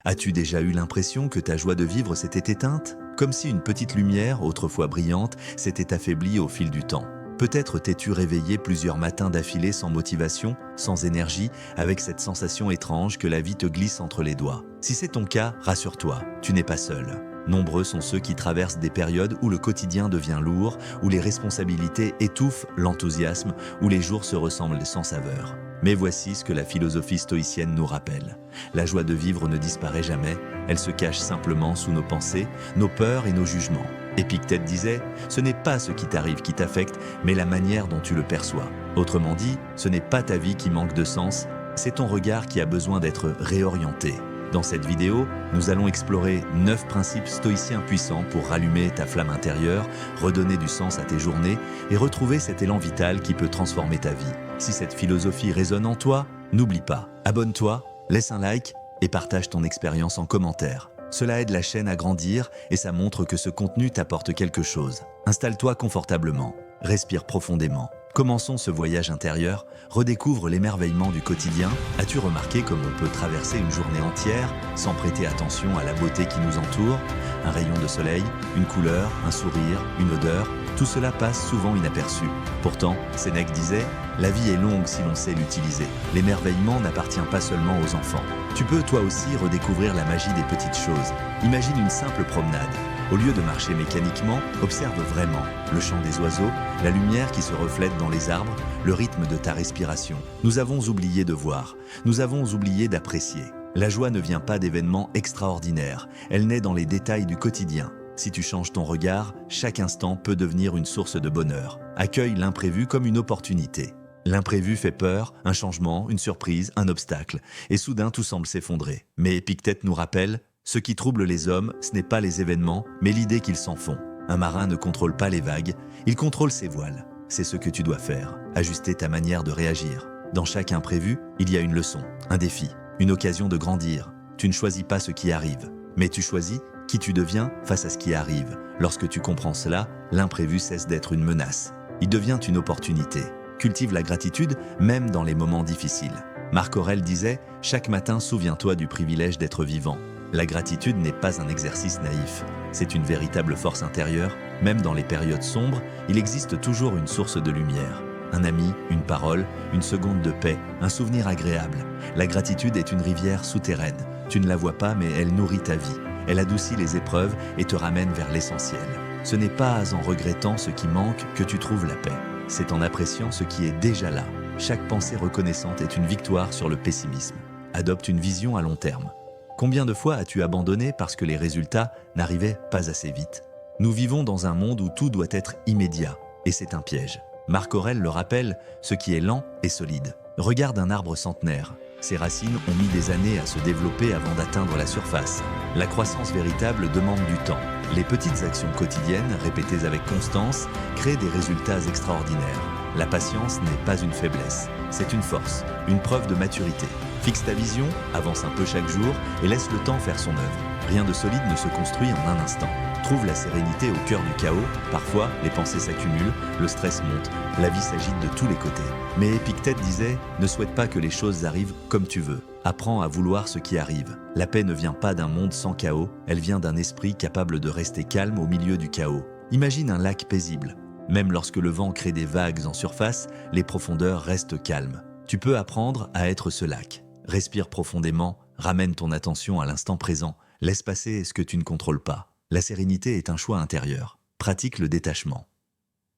As-tu déjà eu l'impression que ta joie de vivre s'était éteinte? Comme si une petite lumière, autrefois brillante, s'était affaiblie au fil du temps. Peut-être t'es-tu réveillé plusieurs matins d'affilée sans motivation, sans énergie, avec cette sensation étrange que la vie te glisse entre les doigts. Si c'est ton cas, rassure-toi, tu n'es pas seul. Nombreux sont ceux qui traversent des périodes où le quotidien devient lourd, où les responsabilités étouffent l'enthousiasme, où les jours se ressemblent sans saveur. Mais voici ce que la philosophie stoïcienne nous rappelle. La joie de vivre ne disparaît jamais, elle se cache simplement sous nos pensées, nos peurs et nos jugements. Épictète disait « Ce n'est pas ce qui t'arrive qui t'affecte, mais la manière dont tu le perçois. » Autrement dit, ce n'est pas ta vie qui manque de sens, c'est ton regard qui a besoin d'être réorienté. Dans cette vidéo, nous allons explorer 9 principes stoïciens puissants pour rallumer ta flamme intérieure, redonner du sens à tes journées et retrouver cet élan vital qui peut transformer ta vie. Si cette philosophie résonne en toi, n'oublie pas, abonne-toi, laisse un like et partage ton expérience en commentaire. Cela aide la chaîne à grandir et ça montre que ce contenu t'apporte quelque chose. Installe-toi confortablement, respire profondément. Commençons ce voyage intérieur, redécouvre l'émerveillement du quotidien. As-tu remarqué comme on peut traverser une journée entière sans prêter attention à la beauté qui nous entoure? Un rayon de soleil, une couleur, un sourire, une odeur, tout cela passe souvent inaperçu. Pourtant, Sénèque disait « La vie est longue si l'on sait l'utiliser. L'émerveillement n'appartient pas seulement aux enfants. Tu peux toi aussi redécouvrir la magie des petites choses. Imagine une simple promenade. Au lieu de marcher mécaniquement, observe vraiment le chant des oiseaux, la lumière qui se reflète dans les arbres, le rythme de ta respiration. Nous avons oublié de voir, nous avons oublié d'apprécier. La joie ne vient pas d'événements extraordinaires, elle naît dans les détails du quotidien. Si tu changes ton regard, chaque instant peut devenir une source de bonheur. Accueille l'imprévu comme une opportunité. L'imprévu fait peur, un changement, une surprise, un obstacle, et soudain tout semble s'effondrer. Mais Épictète nous rappelle « Ce qui trouble les hommes, ce n'est pas les événements, mais l'idée qu'ils s'en font. Un marin ne contrôle pas les vagues, il contrôle ses voiles. C'est ce que tu dois faire, ajuster ta manière de réagir. Dans chaque imprévu, il y a une leçon, un défi, une occasion de grandir. Tu ne choisis pas ce qui arrive, mais tu choisis qui tu deviens face à ce qui arrive. Lorsque tu comprends cela, l'imprévu cesse d'être une menace. Il devient une opportunité. Cultive la gratitude, même dans les moments difficiles. Marc Aurèle disait « Chaque matin, souviens-toi du privilège d'être vivant. » La gratitude n'est pas un exercice naïf. C'est une véritable force intérieure. Même dans les périodes sombres, il existe toujours une source de lumière. Un ami, une parole, une seconde de paix, un souvenir agréable. La gratitude est une rivière souterraine. Tu ne la vois pas, mais elle nourrit ta vie. Elle adoucit les épreuves et te ramène vers l'essentiel. Ce n'est pas en regrettant ce qui manque que tu trouves la paix. C'est en appréciant ce qui est déjà là. Chaque pensée reconnaissante est une victoire sur le pessimisme. Adopte une vision à long terme. Combien de fois as-tu abandonné parce que les résultats n'arrivaient pas assez vite? Nous vivons dans un monde où tout doit être immédiat, et c'est un piège. Marc Aurèle le rappelle, ce qui est lent est solide. Regarde un arbre centenaire. Ses racines ont mis des années à se développer avant d'atteindre la surface. La croissance véritable demande du temps. Les petites actions quotidiennes, répétées avec constance, créent des résultats extraordinaires. La patience n'est pas une faiblesse, c'est une force, une preuve de maturité. Fixe ta vision, avance un peu chaque jour et laisse le temps faire son œuvre. Rien de solide ne se construit en un instant. Trouve la sérénité au cœur du chaos. Parfois, les pensées s'accumulent, le stress monte, la vie s'agite de tous les côtés. Mais Épictète disait « Ne souhaite pas que les choses arrivent comme tu veux. Apprends à vouloir ce qui arrive. La paix ne vient pas d'un monde sans chaos, elle vient d'un esprit capable de rester calme au milieu du chaos. Imagine un lac paisible. Même lorsque le vent crée des vagues en surface, les profondeurs restent calmes. Tu peux apprendre à être ce lac. Respire profondément, ramène ton attention à l'instant présent, laisse passer ce que tu ne contrôles pas. La sérénité est un choix intérieur. Pratique le détachement.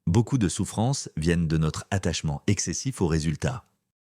Beaucoup de souffrances viennent de notre attachement excessif aux résultats.